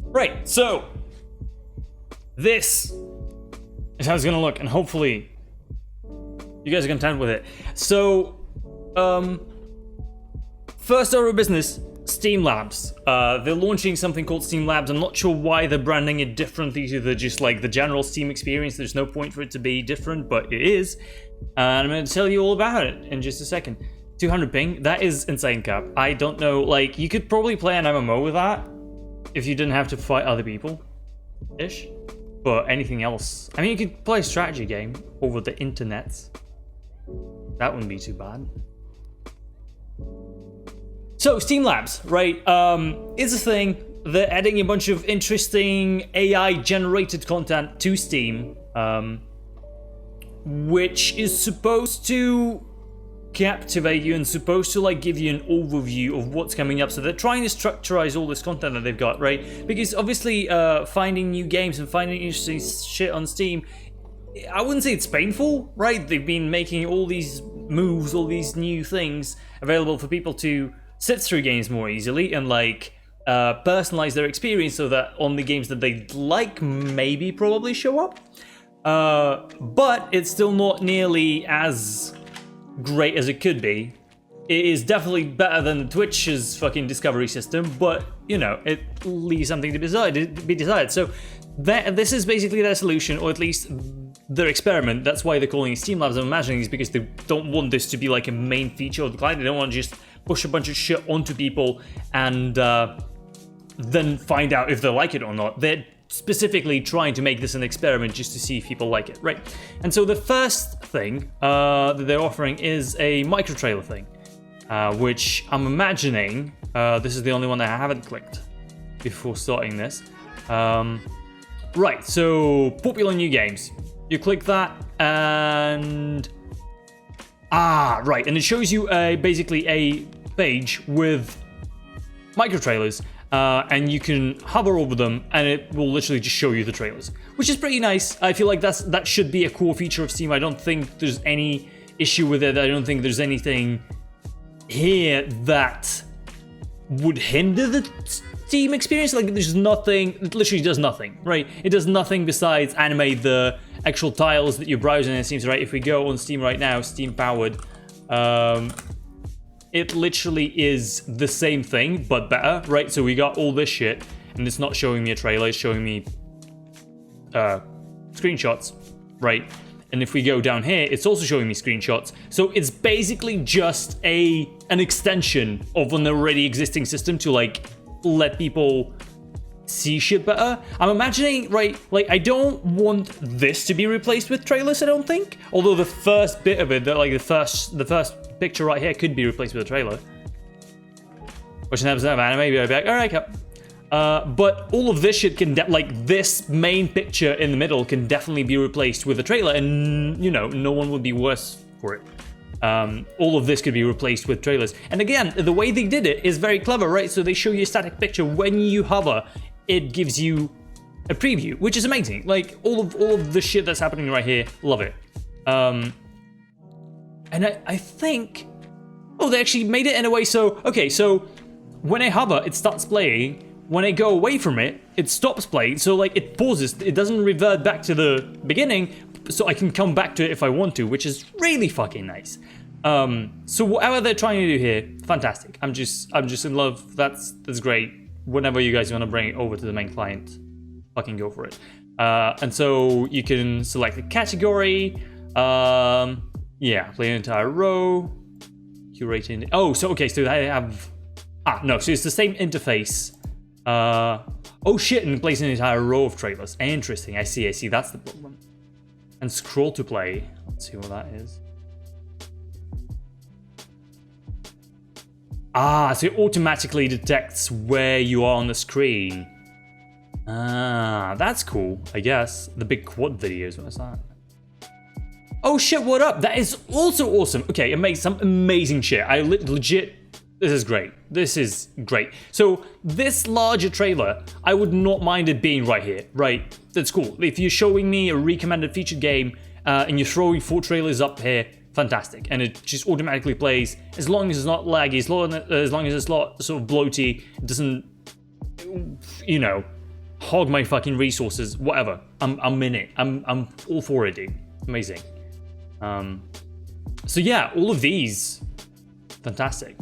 Right, so this is how it's gonna look, and hopefully you guys are content with it. So, first order of business, Steam Labs. They're launching something called Steam Labs. I'm not sure why they're branding it differently to just like the general Steam experience. There's no point for it to be different, but it is. And I'm going to tell you all about it in just a second. 200 ping, that is insane, Cap. I don't know, like, you could probably play an MMO with that if you didn't have to fight other people-ish. But anything else, I mean, you could play a strategy game over the internet. That wouldn't be too bad. So, Steam Labs, right, is a thing. They're adding a bunch of interesting AI-generated content to Steam, which is supposed to captivate you and supposed to like give you an overview of what's coming up. So they're trying to structurize all this content that they've got, right? Because obviously finding new games and finding interesting shit on Steam, I wouldn't say it's painful, right? They've been making all these moves, all these new things available for people to sit through games more easily and like personalize their experience so that only games that they like maybe probably show up. But it's still not nearly as great as it could be. It is definitely better than Twitch's fucking discovery system, but you know, it leaves something to be desired. So this is basically their solution, or at least their experiment. That's why they're calling it Steam Labs. I'm imagining is because they don't want this to be like a main feature of the client. They don't want to just push a bunch of shit onto people and then find out if they like it or not. They're specifically trying to make this an experiment just to see if people like it, right? And so the first thing that they're offering is a micro trailer thing, which I'm imagining this is the only one that I haven't clicked before starting this. Right, so popular new games. You click that and right, and it shows you basically a page with micro trailers. And you can hover over them and it will literally just show you the trailers, which is pretty nice. I feel like that should be a core feature of Steam. I don't think there's any issue with it. I don't think there's anything here that would hinder the Steam experience. Like there's nothing, it literally does nothing, right? It does nothing besides animate the actual tiles that you're browsing, it seems, right? If we go on Steam right now, Steam powered, it literally is the same thing, but better, right? So we got all this shit, and it's not showing me a trailer, it's showing me screenshots, right? And if we go down here, it's also showing me screenshots. So it's basically just an extension of an already existing system to like let people see shit better. I'm imagining, right, like I don't want this to be replaced with trailers, I don't think. Although the first bit of it, like the first picture right here could be replaced with a trailer. Which an episode of anime, be right back. Alright, but all of this shit can, like this main picture in the middle can definitely be replaced with a trailer, and you know, no one would be worse for it. All of this could be replaced with trailers. And again, the way they did it is very clever, right? So they show you a static picture. When you hover, it gives you a preview, which is amazing. Like all of the shit that's happening right here, love it. And I think, oh, they actually made it in a way so, okay, so when I hover, it starts playing. When I go away from it, it stops playing. So like it pauses, it doesn't revert back to the beginning, so I can come back to it if I want to, which is really fucking nice. So whatever they're trying to do here, fantastic. I'm just in love. That's great. Whenever you guys want to bring it over to the main client, fucking go for it. And so you can select a category. Yeah, play an entire row. Curating. Oh, so okay, so I have. No, so it's the same interface. Oh shit, and plays an entire row of trailers. Interesting. I see. That's the problem. And scroll to play. Let's see what that is. So it automatically detects where you are on the screen. That's cool, I guess. The big quad videos, what's that? Oh shit, what up? That is also awesome. Okay, it makes some amazing shit. I legit, this is great. This is great. So this larger trailer, I would not mind it being right here, right? That's cool. If you're showing me a recommended featured game and you're throwing 4 trailers up here, fantastic. And it just automatically plays as long as it's not laggy, as long as it's not sort of bloaty, it doesn't, you know, hog my fucking resources, whatever. I'm in it. I'm all for it, dude. Amazing. So yeah, all of these, fantastic.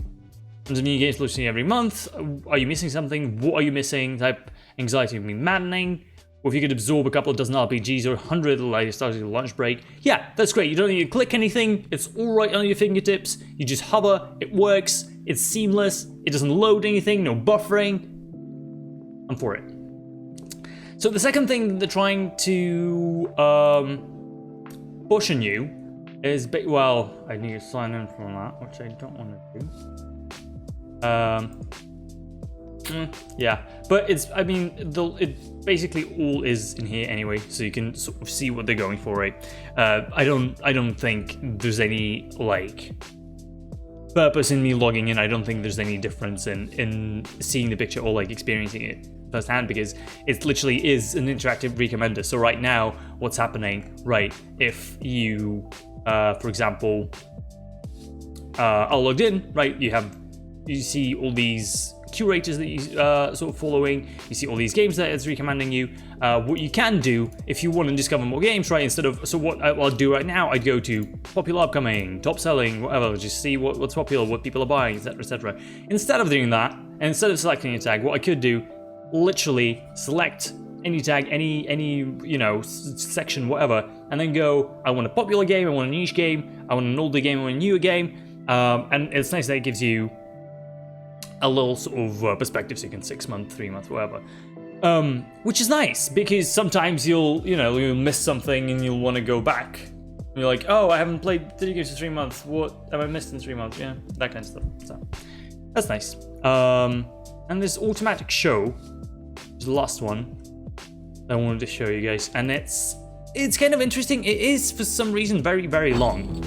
There's new games launching every month. Are you missing something? What are you missing? Type anxiety would be maddening. Or if you could absorb a couple of dozen RPGs or 100 like starting a lunch break. Yeah, that's great. You don't need to click anything. It's all right on your fingertips. You just hover. It works. It's seamless. It doesn't load anything. No buffering. I'm for it. So the second thing that they're trying to push on you is, well, I need to sign in from that, which I don't want to do. Yeah, but it's, I mean, it basically all is in here anyway, so you can sort of see what they're going for, right? I don't think there's any, like, purpose in me logging in. I don't think there's any difference in seeing the picture or, like, experiencing it firsthand, because it literally is an interactive recommender. So right now, what's happening, right, if you, for example, are logged in, right, you see all these curators that you sort of following, you see all these games that it's recommending you. What you can do if you want to discover more games, right, instead of, so what I'll do right now, I'd go to popular upcoming, top selling, whatever, just see what's popular, what people are buying, etc, etc. Instead of doing that, and instead of selecting a tag, what I could do, literally select any tag, any you know, section, whatever, and then go, I want a popular game, I want a niche game, I want an older game, I want a newer game, and it's nice that it gives you a little sort of perspective, so you can 6 months, 3 months, whatever. Which is nice, because sometimes you'll miss something and you'll want to go back. And you're like, oh, I haven't played video games for 3 months. What have I missed in 3 months? Yeah, that kind of stuff. So that's nice. And this automatic show is the last one that I wanted to show you guys, and it's kind of interesting. It is, for some reason, very, very long.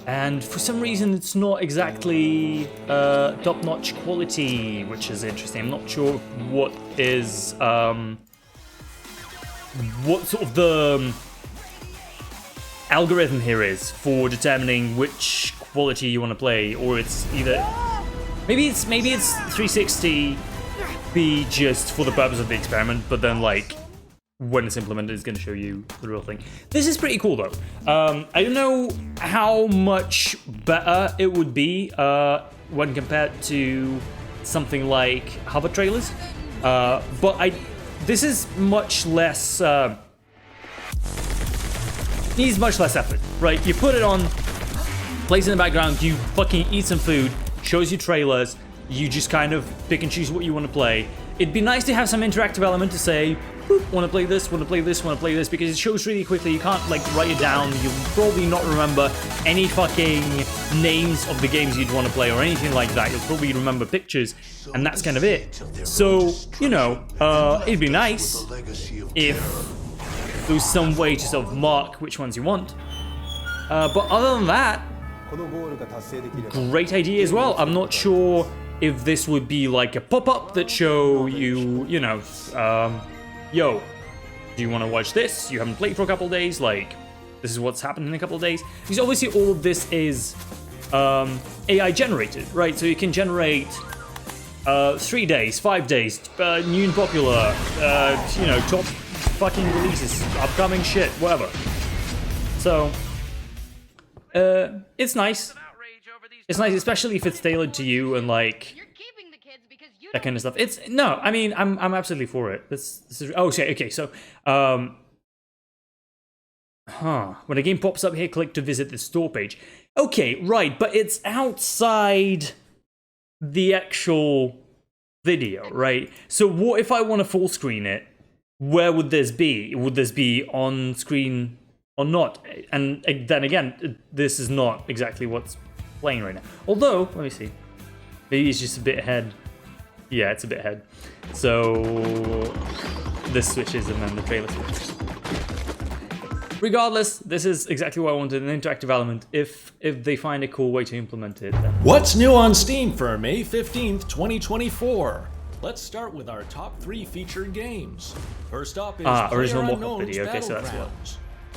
And for some reason, it's not exactly top-notch quality, which is interesting. I'm not sure what is, what sort of the algorithm here is for determining which quality you want to play, or it's either maybe it's 360p just for the purpose of the experiment, but then like when it's implemented, it's going to show you the real thing. This is pretty cool, though. I don't know how much better it would be when compared to something like hover trailers, but this is much less. Needs much less effort, right? You put it on, plays in the background, you fucking eat some food, shows you trailers, you just kind of pick and choose what you want to play. It'd be nice to have some interactive element to say, want to play this, want to play this, want to play this, because it shows really quickly. You can't like write it down. You'll probably not remember any fucking names of the games you'd want to play or anything like that. You'll probably remember pictures, and that's kind of it. So, you know, it'd be nice if there was some way to sort of mark which ones you want. But other than that, great idea as well. I'm not sure if this would be like a pop-up that show you, you know, yo, do you want to watch this? You haven't played for a couple of days, like, this is what's happened in a couple of days. Because obviously all of this is AI generated, right? So you can generate 3 days, 5 days, new and popular, you know, top fucking releases, upcoming shit, whatever. So, it's nice. It's nice, especially if it's tailored to you and like that kind of stuff. It's no, I mean, I'm absolutely for it. This is okay. So, when a game pops up here, click to visit the store page. Okay, right, but it's outside the actual video, right? So what if I want to full screen it? Where would this be? Would this be on screen or not? And then again, this is not exactly what's playing right now. Although, let me see. Maybe it's just a bit ahead. Yeah, it's a bit ahead. So this switches and then the trailer switches. Regardless, this is exactly what I wanted, an interactive element. If they find a cool way to implement it, then. What's new on Steam for May 15th, 2024? Let's start with our top 3 featured games. First up is original mock-up video. Okay, so that's what.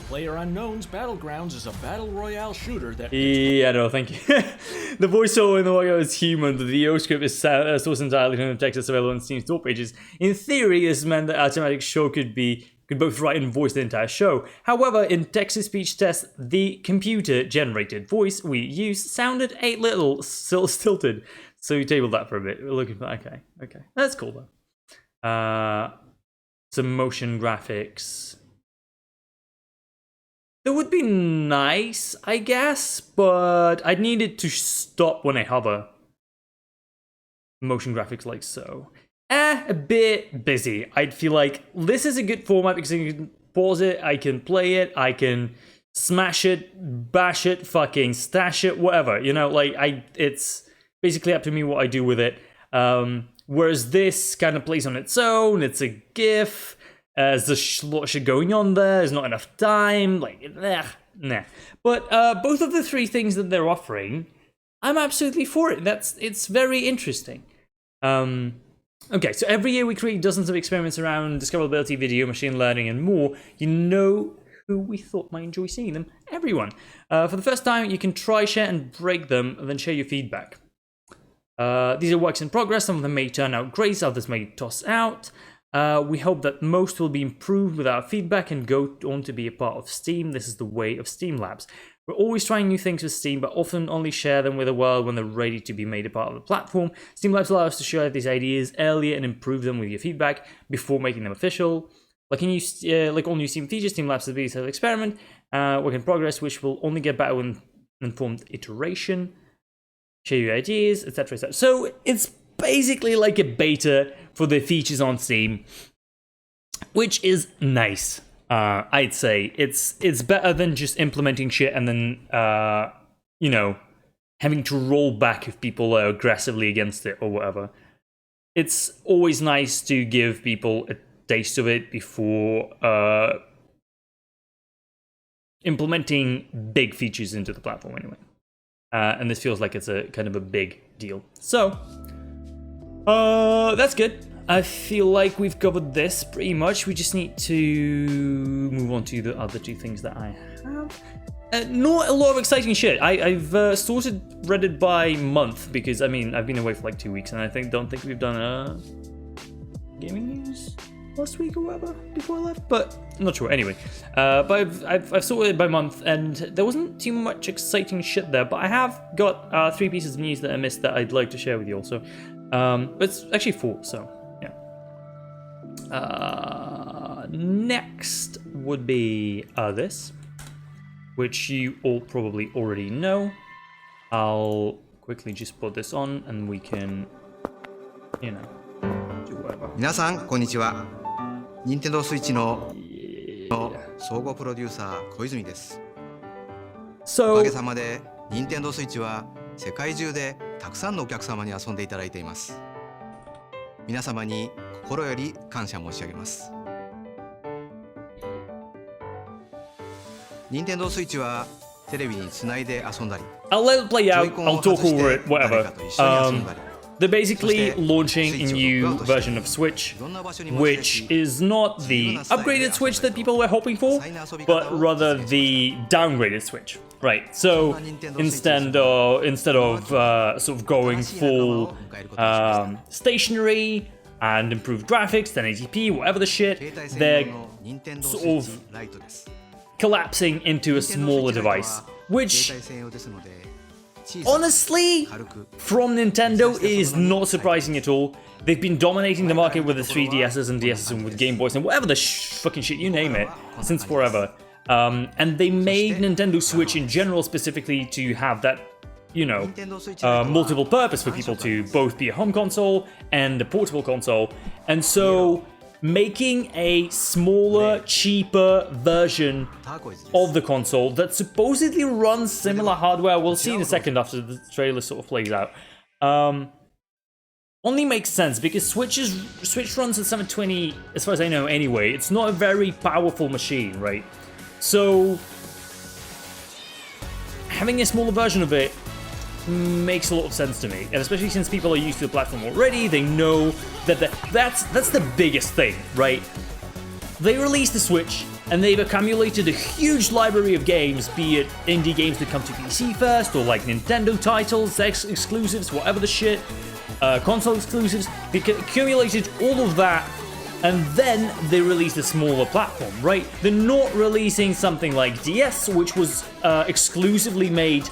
PlayerUnknown's Battlegrounds is a battle royale shooter that Yeah, no, thank you. The voiceover in the audio is human. The VO script is sourced entirely from the text that's available on Steam's store pages. In theory, this meant that Automatic Show could both write and voice the entire show. However, in text-to-speech tests, the computer-generated voice we used sounded a little stilted. So you tabled that for a bit. We're looking for okay. That's cool though. Some motion graphics. It would be nice, I guess, but I'd need it to stop when I hover. Motion graphics like so. A bit busy. I'd feel like this is a good format because I can pause it, I can play it, I can smash it, bash it, fucking stash it, whatever. You know, like it's basically up to me what I do with it. Whereas this kind of plays on its own. It's a GIF. There's a lot of shit going on there. There's not enough time. Like, nah. But both of the three things that they're offering, I'm absolutely for it. It's very interesting. Okay, so every year we create dozens of experiments around discoverability, video, machine learning, and more. You know who we thought might enjoy seeing them? Everyone. For the first time, you can try, share, and break them, and then share your feedback. These are works in progress. Some of them may turn out great, others may toss out. We hope that most will be improved with our feedback and go on to be a part of Steam. This is the way of Steam Labs. We're always trying new things with Steam, but often only share them with the world when they're ready to be made a part of the platform. Steam Labs allow us to share these ideas earlier and improve them with your feedback before making them official. Like all new Steam features, Steam Labs is a beta set of experiment, work in progress, which will only get better with informed iteration. Share your ideas, etc., etc. So it's basically like a beta for the features on Steam, which is nice. I'd say it's better than just implementing shit and then having to roll back if people are aggressively against it or whatever. It's always nice to give people a taste of it before implementing big features into the platform anyway. And this feels like it's a kind of a big deal. So that's good. I feel like we've covered this pretty much. We just need to move on to the other two things that I have. Not a lot of exciting shit. I've sorted Reddit by month because, I mean, I've been away for like 2 weeks and I don't think we've done gaming news last week or whatever before I left, but I'm not sure. Anyway, but I've sorted it by month and there wasn't too much exciting shit there, but I have got 3 pieces of news that I missed that I'd like to share with you also. But it's actually 4, so yeah. Next would be this, which you all probably already know. I'll quickly just put this on and we can, do whatever. 皆さんこんにちは。任天堂スイッチの総合プロデューサー小泉です。おかげさまで任天堂スイッチは世界中でたくさんのお客様に遊んでいただいています。皆様に心より感謝申し上げます。任天堂スイッチはテレビにつないで遊んだり、 I'll let it play out, I'll talk over it, whatever. They're basically launching a new version of Switch, which is not the upgraded Switch that people were hoping for, but rather the downgraded Switch. Right, so instead of sort of going full stationary and improved graphics, 1080p, whatever the shit, they're sort of collapsing into a smaller device, which honestly, from Nintendo, is not surprising at all. They've been dominating the market with the 3DSs and DSs and with Game Boys and whatever the fucking shit, you name it, since forever. And they made Nintendo Switch in general specifically to have that, multiple purpose for people to both be a home console and a portable console. And so making a smaller, cheaper version of the console that supposedly runs similar hardware, we'll see in a second after the trailer sort of plays out, only makes sense because Switch runs at 720 as far as I know anyway. It's not a very powerful machine, right? So having a smaller version of it makes a lot of sense to me, and especially since people are used to the platform already, they know that that's the biggest thing, right? They released the Switch, and they've accumulated a huge library of games, be it indie games that come to PC first, or like Nintendo titles, exclusives, whatever the shit, console exclusives. They accumulated all of that, and then they released a smaller platform, right? They're not releasing something like DS, which was exclusively made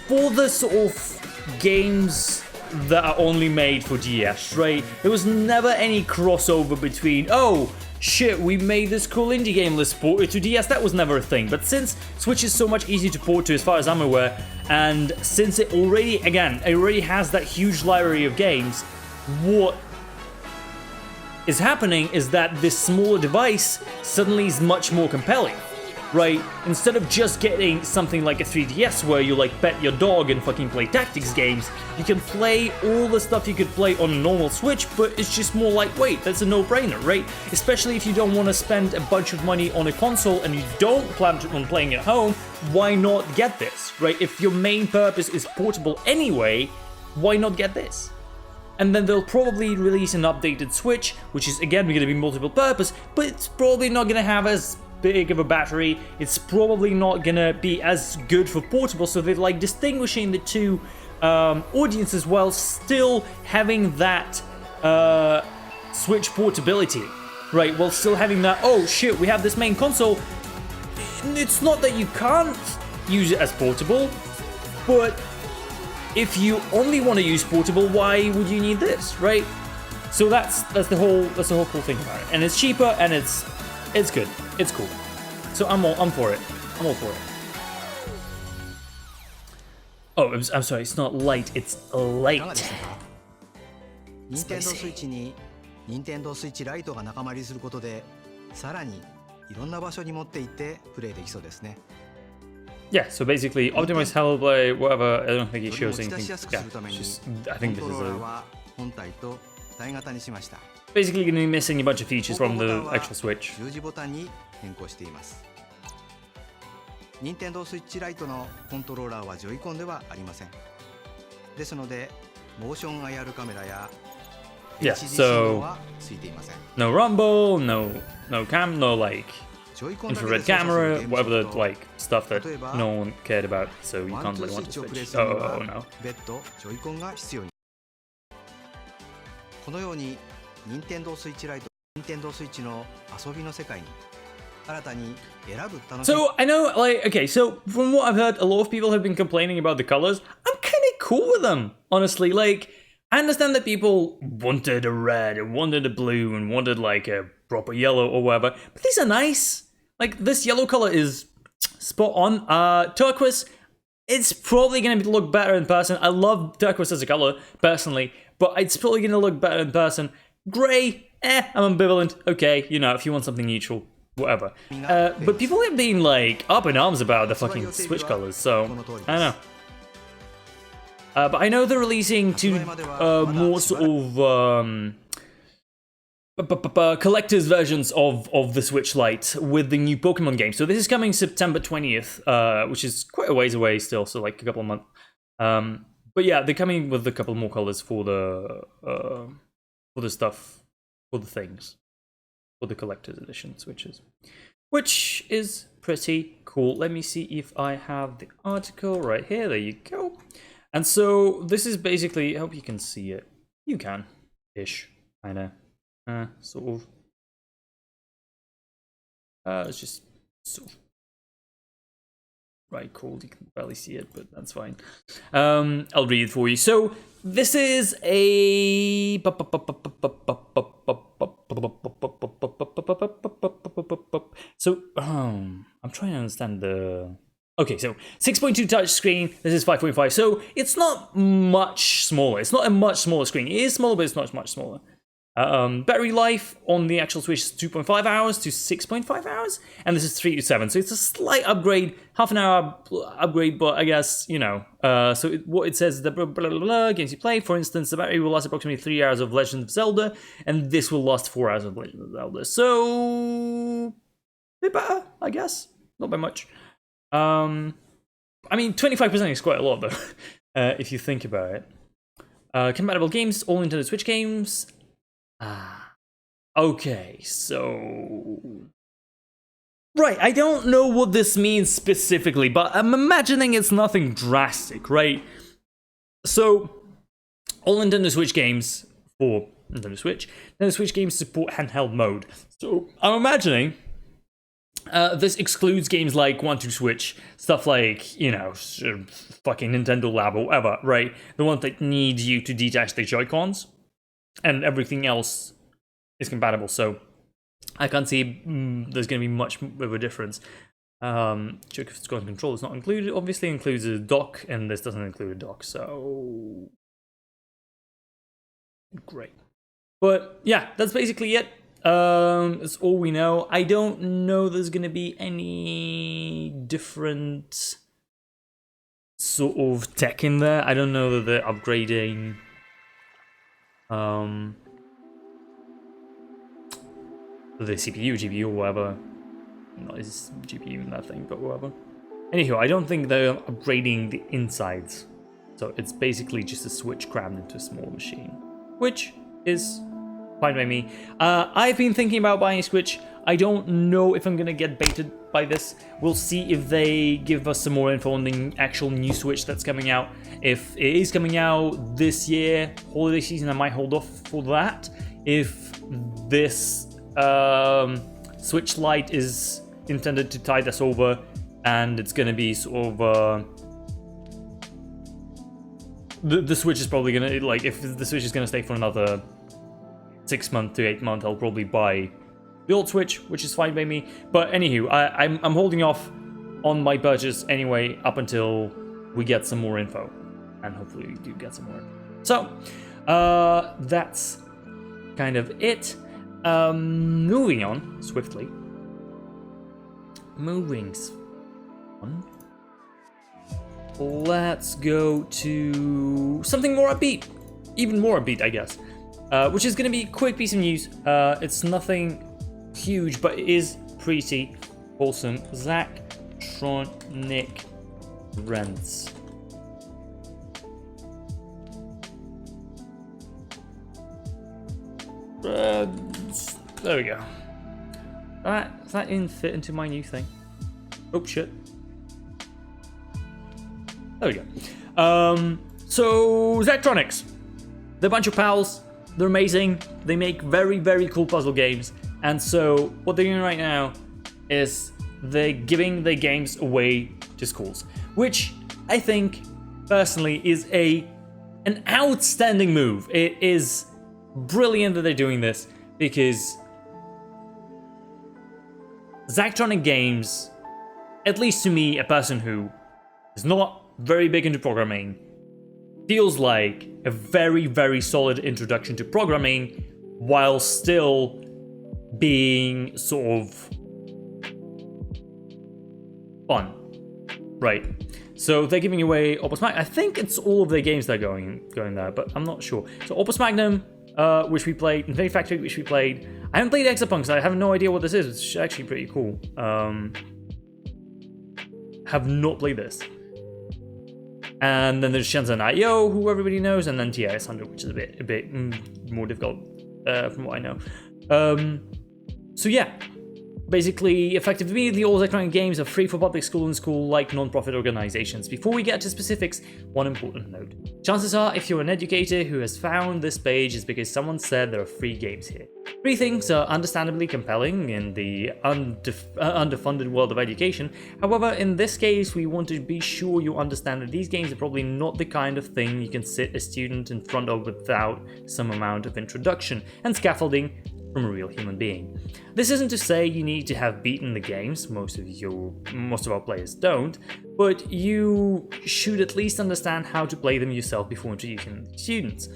for the sort of games that are only made for DS, right? There was never any crossover between, oh, shit, we made this cool indie game, let's port it to DS. That was never a thing. But since Switch is so much easier to port to, as far as I'm aware, and since it already has that huge library of games, what is happening is that this smaller device suddenly is much more compelling, right? Instead of just getting something like a 3DS where you like pet your dog and fucking play tactics games, you can play all the stuff you could play on a normal Switch, but it's just more like, wait, that's a no-brainer, right? Especially if you don't want to spend a bunch of money on a console and you don't plan on playing at home, why not get this, right? If your main purpose is portable anyway, why not get this? And then they'll probably release an updated Switch, which is again going to be multiple purpose, but it's probably not going to have as big of a battery. It's probably not going to be as good for portable, so they're like distinguishing the two audiences while still having that Switch portability, right? While still having that, oh shit, we have this main console. It's not that you can't use it as portable, but if you only want to use portable, why would you need this, right? So that's the whole cool thing about it, and it's cheaper and it's good, it's cool. So I'm for it. I'm all for it. Oh, I'm sorry, it's not light, it's いかがで light. したか。任天堂スイッチに任天堂スイッチライトが仲間入りすることで、さらにいろんな場所に持って行ってプレイできそうですね。 Yeah, so basically, optimize Hellblade, whatever. I don't think it より shows 持ち出 anything. しやすく Yeah, するために I コン think ト this ロ is ーラーは本体と体型にしました。 basically going to be missing a bunch of features 方向 from ボタ the ンは actual Switch. 十字ボタンに変更しています。任天堂スイッチライトのコントローラーはジョイコンではありません。ですので、モーション IR カメラや Yeah, HD 信号 so はついていません。 no rumble, no cam, no like ジョイコンだけで infrared 操作する camera, ゲーム whatever ソ the フト like stuff that 例えば no one cared about, so you ワン can't ツー really スイ want ッ to チをプレイ switch. するに Oh は no. 別途ジョイコンが必要に。このように任天堂スイッチライト、任天堂スイッチの遊びの世界に新たに選ぶ楽しみ。 So I know, like, okay, so from what I've heard, a lot of people have been complaining about the colors. I'm kind of cool with them, honestly. Like, I understand that people wanted a red and wanted a blue and wanted like a proper yellow or whatever, but these are nice. Like, this yellow color is spot on. Turquoise, it's probably going to look better in person. I love turquoise as a color, personally, but it's probably going to look better in person. Gray, I'm ambivalent. Okay, you know, if you want something neutral, whatever. But people have been like up in arms about the fucking Switch colors, so I don't know. But I know they're releasing two more sort of collector's versions of the Switch Lite with the new Pokemon game. So this is coming September 20th, which is quite a ways away still, so like a couple of months. But yeah, they're coming with a couple more colors for the stuff, for the things, for the collector's edition Switches, which is pretty cool. Let me see if I have the article right here. There you go. And so this is basically, I hope you can see it. You can, ish, kinda, sort of. It's just sort of. Right, cool. You can barely see it, but that's fine. I'll read it for you. So this is a. So I'm trying to understand the. Okay, so 6.2 touch screen. This is 5.5. So it's not much smaller. It's not a much smaller screen. It is smaller, but it's not much smaller. Battery life on the actual Switch is 2.5 hours to 6.5 hours, and this is 3 to 7. So it's a slight upgrade, half an hour upgrade, but I guess, you know. What it says, the blah, blah, blah, blah, games you play, for instance, the battery will last approximately 3 hours of Legend of Zelda, and this will last 4 hours of Legend of Zelda. So, a bit better, I guess. Not by much. I mean, 25% is quite a lot, though, if you think about it. Compatible games, all Nintendo Switch games. Okay, so Right, I don't know what this means specifically, but I'm imagining it's nothing drastic, right? So, all Nintendo Switch games for Nintendo Switch games support handheld mode. So, I'm imagining this excludes games like 1-2-Switch, stuff like, you know, fucking Nintendo Labo or whatever, right? The ones that need you to detach the Joy-Cons, and everything else is compatible, so I can't see there's going to be much of a difference. Joy-Con control is not included, obviously includes a dock, and this doesn't include a dock, so great. But yeah, that's basically it. That's all we know. I don't know there's going to be any different sort of tech in there. I don't know that they're upgrading the CPU, GPU, or whatever. Not his GPU in that thing, but whatever. Anywho, I don't think they're upgrading the insides. So it's basically just a Switch crammed into a small machine, which is fine by me. I've been thinking about buying a Switch. I don't know if I'm gonna get baited by this. We'll see if they give us some more info on the actual new Switch that's coming out. If it is coming out this year, holiday season, I might hold off for that. If this Switch Lite is intended to tide us over, and it's gonna be sort of the Switch is probably gonna, like, if the Switch is gonna stay for another 6 months to 8 months, I'll probably buy the old Switch, which is fine by me. But anywho, I'm holding off on my purchase anyway up until we get some more info, and hopefully we do get some more info. So that's kind of it. Moving on swiftly. Let's go to something more upbeat, even more upbeat, I guess. Which is going to be a quick piece of news. It's nothing huge, but it is pretty wholesome. Zachtronic rents. There we go. That didn't fit into my new thing. Oh shit. There we go. So Zachtronics, they're a bunch of pals. They're amazing. They make very, very cool puzzle games. And so what they're doing right now is they're giving their games away to schools, which I think personally is an outstanding move. It is brilliant that they're doing this, because Zachtronic Games, at least to me, a person who is not very big into programming, feels like a very, very solid introduction to programming while still being sort of fun, right? So they're giving away Opus Magnum. I think it's all of their games that are going there, but I'm not sure. So Opus Magnum, which we played, Infinity Factory, which we played. I haven't played Exapunks, I have no idea what this is. It's actually pretty cool. Have not played this. And then there's Shenzhen IO, who everybody knows, and then TIS-100, which is a bit more difficult from what I know. So yeah, basically, effectively, all Zachtronic games are free for public school and school-like non-profit organizations. Before we get to specifics, one important note. Chances are, if you're an educator who has found this page, it's because someone said there are free games here. Free things are understandably compelling in the underfunded world of education. However, in this case, we want to be sure you understand that these games are probably not the kind of thing you can sit a student in front of without some amount of introduction and scaffolding from a real human being. This isn't to say you need to have beaten the games, most of our players don't, but you should at least understand how to play them yourself before introducing them to students.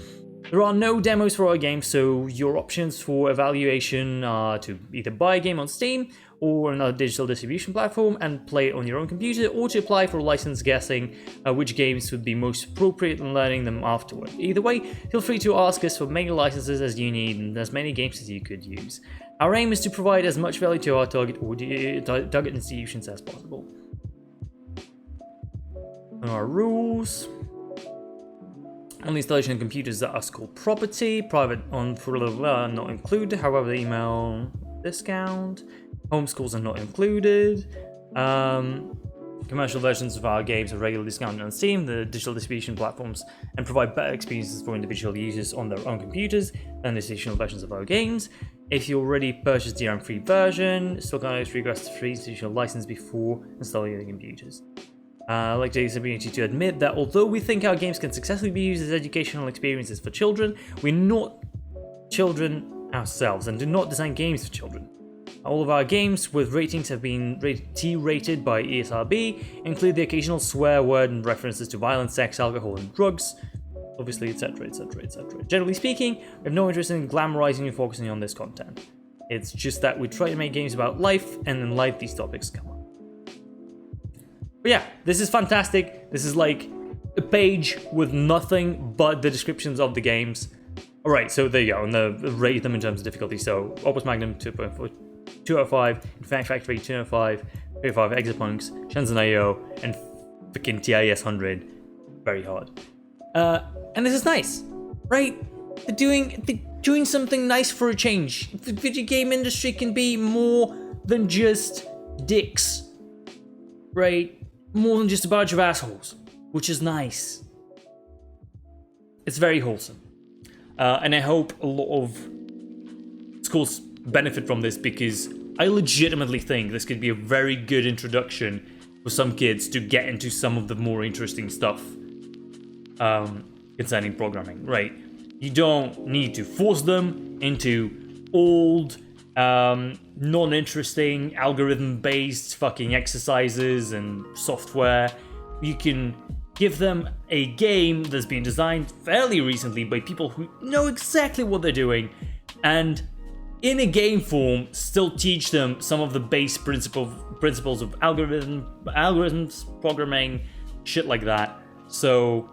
There are no demos for our game, so your options for evaluation are to either buy a game on Steam or another digital distribution platform and play it on your own computer, or to apply for a license guessing which games would be most appropriate and learning them afterward. Either way, feel free to ask us for many licenses as you need and as many games as you could use. Our aim is to provide as much value to our target institutions as possible. And our rules. On the installation of computers that are school property, private on not included, however the email discount. Homeschools are not included. Commercial versions of our games are regularly discounted on Steam, the digital distribution platforms, and provide better experiences for individual users on their own computers than the institutional versions of our games. If you already purchased the DRM-free version, still can always request a free institutional license before installing the computers. I'd like to take this opportunity to admit that although we think our games can successfully be used as educational experiences for children, we're not children ourselves and do not design games for children. All of our games with ratings have been T-rated by ESRB, include the occasional swear word and references to violence, sex, alcohol, and drugs, obviously, etc., etc., etc. Generally speaking, we have no interest in glamorizing and focusing on this content. It's just that we try to make games about life, and in life these topics come up. But yeah, this is fantastic. This is like a page with nothing but the descriptions of the games. Alright, so there you go, and rate them in terms of difficulty. So, Opus Magnum 2.4. 205, Infinite Factory 205, 35 Exapunks, Shenzhen IO, and fucking TIS 100. Very hard. And this is nice, right? They're doing something nice for a change. The video game industry can be more than just dicks, right? More than just a bunch of assholes, which is nice. It's very wholesome. And I hope a lot of schools benefit from this, because I legitimately think this could be a very good introduction for some kids to get into some of the more interesting stuff concerning programming, right? You don't need to force them into old, non-interesting, algorithm-based fucking exercises and software. You can give them a game that's been designed fairly recently by people who know exactly what they're doing, and in a game form, still teach them some of the base principles of algorithms, programming, shit like that. So,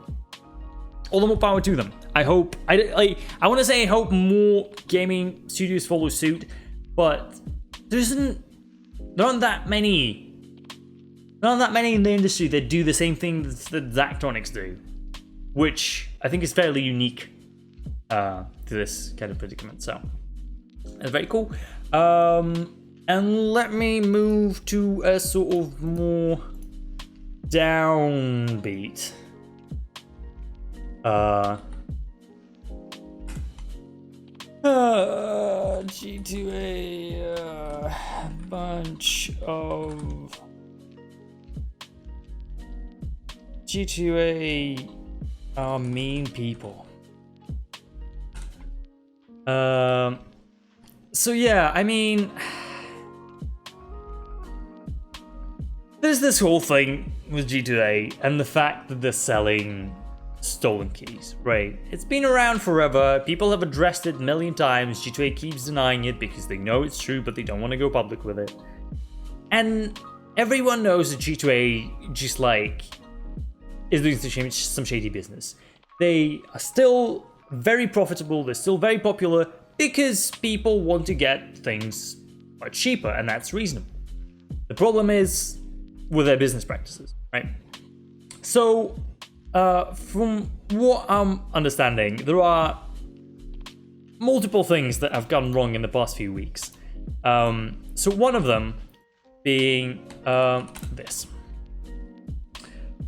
all the more power to them. I hope, I want to say I hope more gaming studios follow suit, but there aren't that many in the industry that do the same thing that Zachtronics do, which I think is fairly unique to this kind of predicament. So. That's very cool. And let me move to a sort of more downbeat. G2A, bunch of G2A are mean people. So yeah, I mean, there's this whole thing with G2A and the fact that they're selling stolen keys, right? It's been around forever. People have addressed it a million times. G2A keeps denying it because they know it's true, but they don't want to go public with it. And everyone knows that G2A just is doing some shady business. They are still very profitable. They're still very popular, because people want to get things much cheaper, and that's reasonable. The problem is with their business practices, right? So, from what I'm understanding, there are multiple things that have gone wrong in the past few weeks. So one of them being this,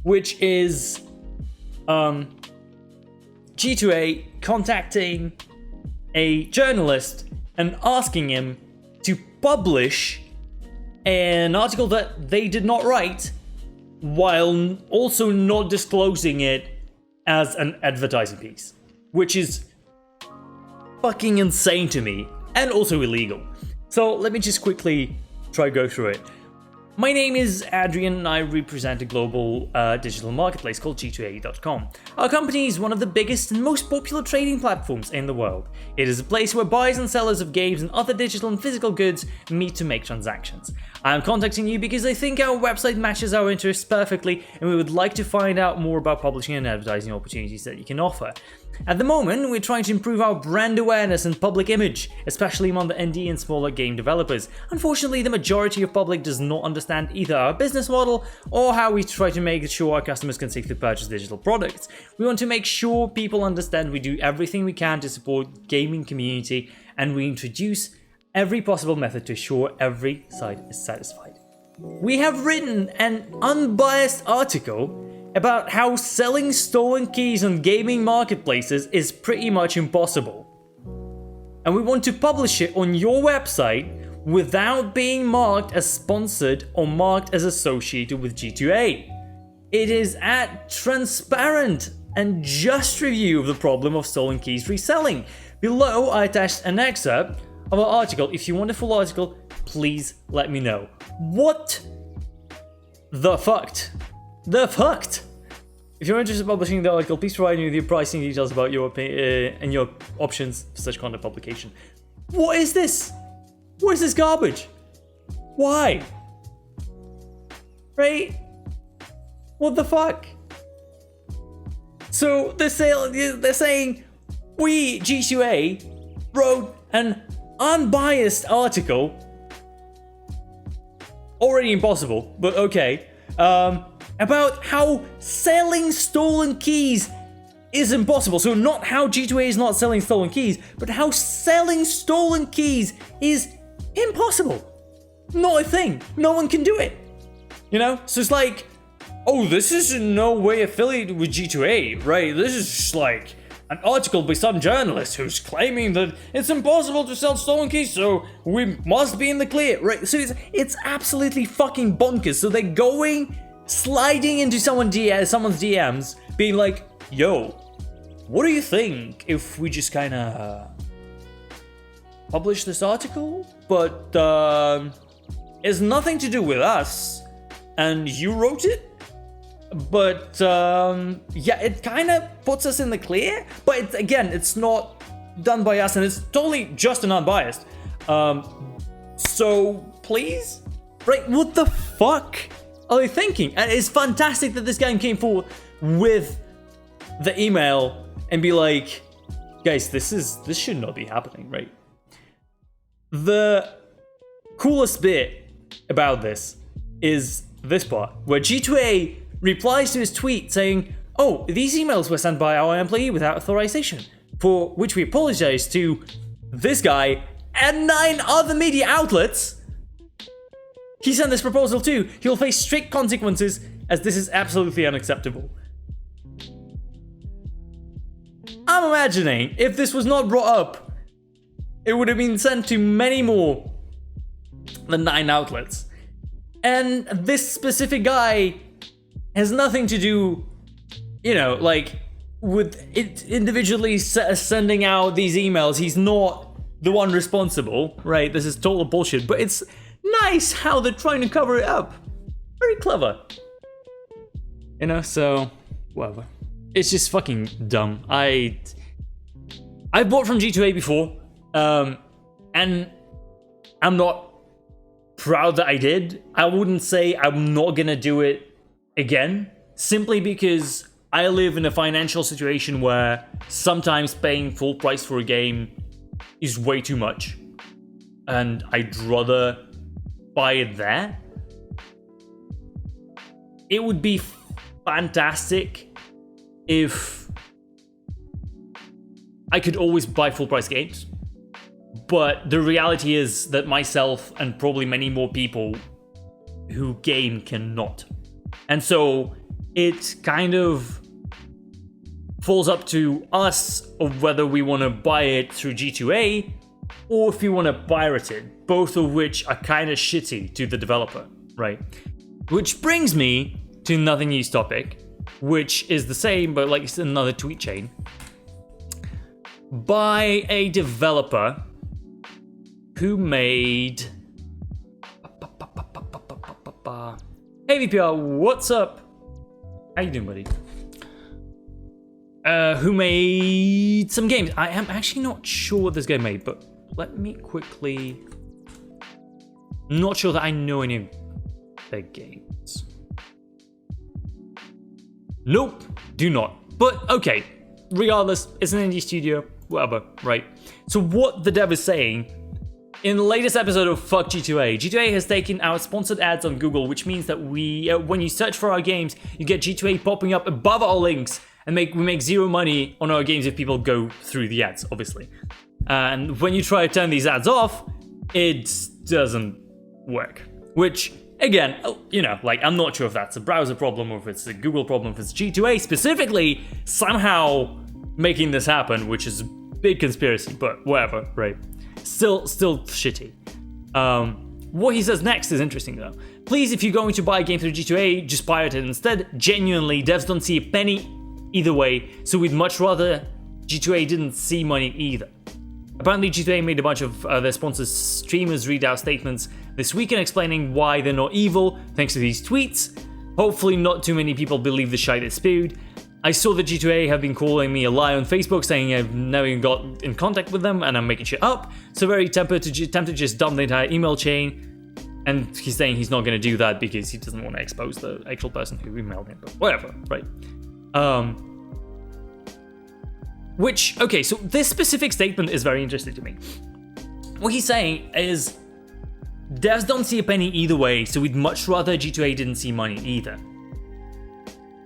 which is G2A contacting a journalist and asking him to publish an article that they did not write, while also not disclosing it as an advertising piece, which is fucking insane to me, and also illegal. So let me just quickly try to go through it. My name is Adrian, and I represent a global digital marketplace called G2A.com. Our company is one of the biggest and most popular trading platforms in the world. It is a place where buyers and sellers of games and other digital and physical goods meet to make transactions. I am contacting you because I think our website matches our interests perfectly, and we would like to find out more about publishing and advertising opportunities that you can offer. At the moment, we're trying to improve our brand awareness and public image, especially among the indie and smaller game developers. Unfortunately, the majority of public does not understand either our business model or how we try to make sure our customers can safely purchase digital products. We want to make sure people understand we do everything we can to support gaming community, and we introduce every possible method to ensure every side is satisfied. We have written an unbiased article about how selling stolen keys on gaming marketplaces is pretty much impossible. And we want to publish it on your website without being marked as sponsored or marked as associated with G2A. It is a transparent and just review of the problem of stolen keys reselling. Below, I attached an excerpt of our article. If you want the full article, please let me know. What the fucked? The fucked? If you're interested in publishing the article, please provide me with your pricing details about your and your options for such content publication. What is this? What is this garbage? Why? Right? What the fuck? So they're saying we, G2A, wrote an unbiased article, already impossible, but okay, about how selling stolen keys is impossible. So not how G2A is not selling stolen keys, but how selling stolen keys is impossible. Not a thing. No one can do it. You know? So it's like, oh, this is in no way affiliated with G2A, right? This is just like an article by some journalist who's claiming that it's impossible to sell stolen keys, so we must be in the clear, right? So it's absolutely fucking bonkers. So they're sliding into someone's DMs, being like, yo, what do you think if we just kind of publish this article, but it's nothing to do with us, and you wrote it? But yeah, it kind of puts us in the clear, but it's not done by us, and it's totally just and unbiased. So please, right? What the fuck are they thinking? And it's fantastic that this guy came forward with the email and be like, guys, this should not be happening, right? The coolest bit about this is this part where G2A replies to his tweet saying, oh, these emails were sent by our employee without authorization, for which we apologize to this guy and 9 other media outlets he sent this proposal to. He'll face strict consequences, as this is absolutely unacceptable. I'm imagining if this was not brought up, it would have been sent to many more than 9 outlets. And this specific guy has nothing to do, like, with it individually sending out these emails. He's not the one responsible, right? This is total bullshit, but it's nice how they're trying to cover it up. Very clever. So, whatever. It's just fucking dumb. I bought from G2A before, and I'm not proud that I did. I wouldn't say I'm not gonna do it again, simply because I live in a financial situation where sometimes paying full price for a game is way too much, and I'd rather buy it there. It would be fantastic if I could always buy full price games, but the reality is that myself and probably many more people who game cannot. And so it kind of falls up to us of whether we want to buy it through G2A or if we want to pirate it, both of which are kind of shitty to the developer, right? Which brings me to another news topic, which is the same, but like it's another tweet chain by a developer who made... Hey VPR, what's up? How you doing, buddy? Who made some games. I am actually not sure what this guy made, but let me quickly... Not sure that I know any of their games. Nope, do not. But okay, regardless, it's an indie studio, whatever, right? So what the dev is saying, in the latest episode of Fuck G2A, G2A has taken out sponsored ads on Google, which means that when you search for our games, you get G2A popping up above our links, and we make zero money on our games if people go through the ads, obviously. And when you try to turn these ads off, it doesn't work. Which, again, you know, like, I'm not sure if that's a browser problem or if it's a Google problem, if it's G2A specifically somehow making this happen, which is a big conspiracy, but whatever, right? Still shitty. What he says next is interesting though. Please, if you're going to buy a game through G2A, just pirate it instead. Genuinely, devs don't see a penny either way, so we'd much rather G2A didn't see money either. Apparently, G2A made a bunch of their sponsors' streamers read out statements this weekend explaining why they're not evil, thanks to these tweets. Hopefully not too many people believe the shite they spewed. I saw that G2A have been calling me a liar on Facebook, saying I've never even got in contact with them and I'm making shit up, so very tempted to just dump the entire email chain. And he's saying he's not going to do that because he doesn't want to expose the actual person who emailed him, but whatever, right? Which, okay, so this specific statement is very interesting to me. What he's saying is, devs don't see a penny either way, so we'd much rather G2A didn't see money either.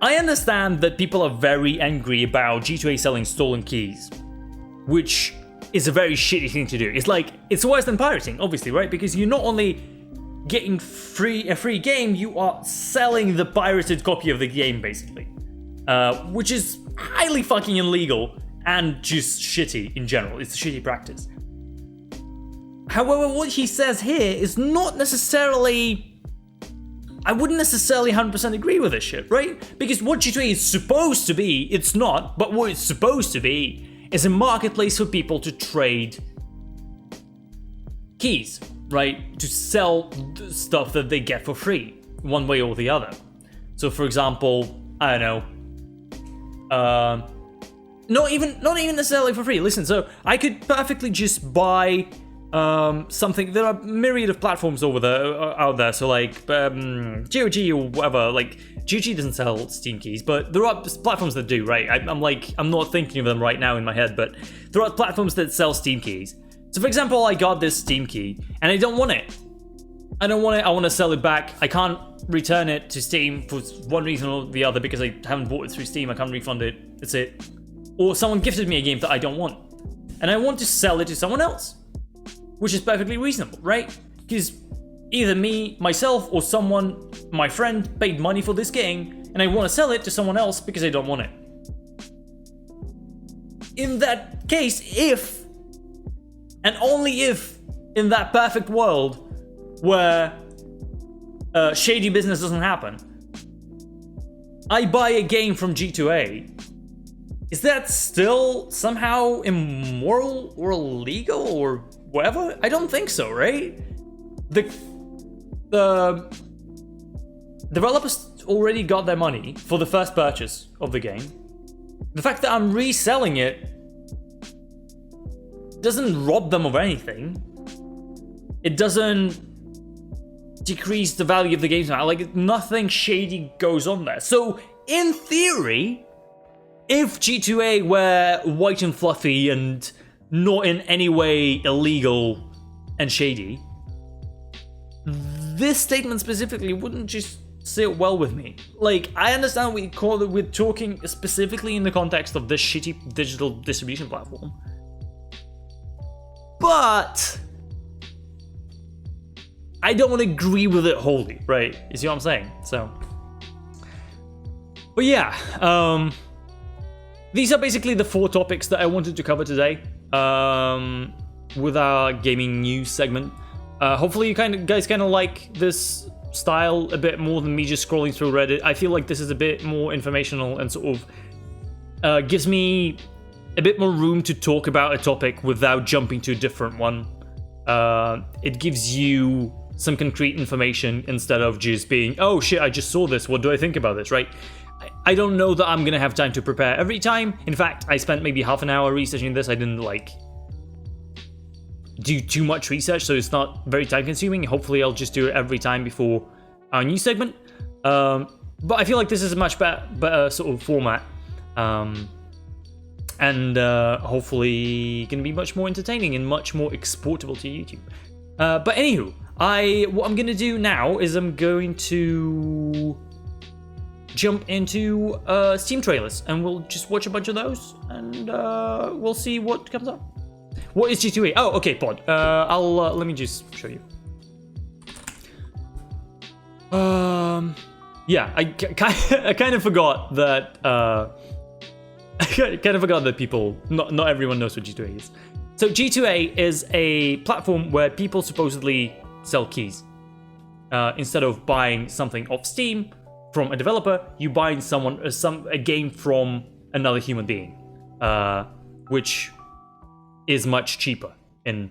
I understand that people are very angry about G2A selling stolen keys, which is a very shitty thing to do. It's like, it's worse than pirating, obviously, right? Because you're not only getting a free game, you are selling the pirated copy of the game, basically. Which is highly fucking illegal and just shitty in general. It's a shitty practice. However, what he says here is not necessarily... I wouldn't necessarily 100% agree with this shit, right? Because what G2A is supposed to be, it's not, but what it's supposed to be is a marketplace for people to trade keys, right? To sell stuff that they get for free, one way or the other. So for example, I don't know, not even necessarily for free. Listen, so I could perfectly just buy something. There are myriad of platforms out there. So like GOG or whatever. Like GOG doesn't sell Steam keys, but there are platforms that do, right? I'm not thinking of them right now in my head, but there are platforms that sell Steam keys. So for example, I got this Steam key and I don't want it. I want to sell it back. I can't return it to Steam for one reason or the other because I haven't bought it through Steam. I can't refund it. That's it. Or someone gifted me a game that I don't want. And I want to sell it to someone else. Which is perfectly reasonable, right? Because either me, myself, or someone, my friend, paid money for this game, and I want to sell it to someone else because I don't want it. In that case, if, and only if, in that perfect world where shady business doesn't happen, I buy a game from G2A, is that still somehow immoral or illegal or whatever? I don't think so, right? The developers already got their money for the first purchase of the game. The fact that I'm reselling it doesn't rob them of anything. It doesn't decrease the value of the game. Like, nothing shady goes on there. So, in theory, if G2A were white and fluffy and not in any way illegal and shady, this statement specifically wouldn't just sit well with me. Like, I understand we're talking specifically in the context of this shitty digital distribution platform, but I don't want to agree with it wholly, right? You see what I'm saying? So, but yeah, these are basically the 4 topics that I wanted to cover today with our gaming news segment. Hopefully you guys kind of like this style a bit more than me just scrolling through Reddit. I feel like this is a bit more informational and sort of gives me a bit more room to talk about a topic without jumping to a different one. It gives you some concrete information instead of just being, oh shit, I just saw this, what do I think about this, right? I don't know that I'm gonna have time to prepare every time. In fact, I spent maybe half an hour researching this. I didn't like do too much research, so it's not very time consuming. Hopefully I'll just do it every time before our news segment. But I feel like this is a much better sort of format. And hopefully gonna be much more entertaining and much more exportable to YouTube. But anywho, what I'm gonna do now is I'm going to jump into Steam trailers, and we'll just watch a bunch of those, and we'll see what comes up. What is G2A? Oh, okay, Pod. I'll let me just show you. Yeah, I kind of forgot that. I kind of forgot that people, not everyone knows what G2A is. So G2A is a platform where people supposedly sell keys. Instead of buying something off Steam from a developer, you buy a game from another human being, which is much cheaper in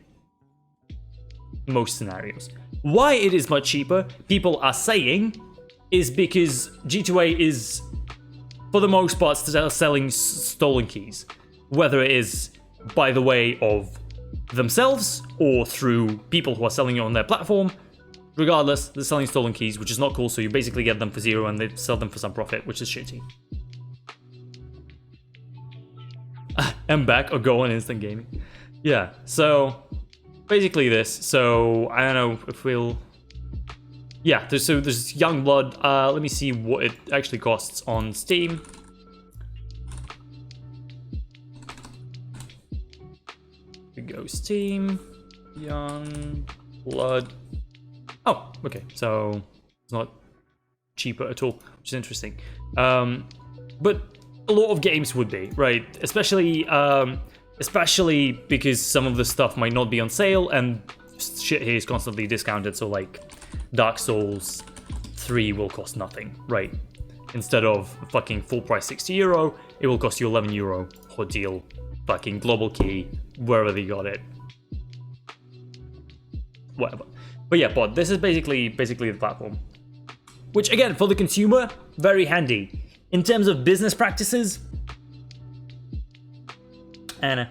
most scenarios. Why it is much cheaper, people are saying, is because G2A is, for the most part, selling stolen keys, whether it is by the way of themselves or through people who are selling it on their platform. Regardless, they're selling stolen keys, which is not cool, so you basically get them for zero and they sell them for some profit, which is shitty. I'm back, or go on Instant Gaming. Yeah, so basically this. So I don't know if we'll... Yeah, there's Youngblood. Let me see what it actually costs on Steam. Here we go, Steam, Youngblood. Oh, okay, so it's not cheaper at all, which is interesting. But a lot of games would be, right? Especially because some of the stuff might not be on sale, and shit here is constantly discounted, so like Dark Souls 3 will cost nothing, right? Instead of fucking full price €60, it will cost you €11 hot deal, fucking global key, wherever they got it. Whatever. But yeah, Pod, this is basically the platform. Which, again, for the consumer, very handy. In terms of business practices, Anna.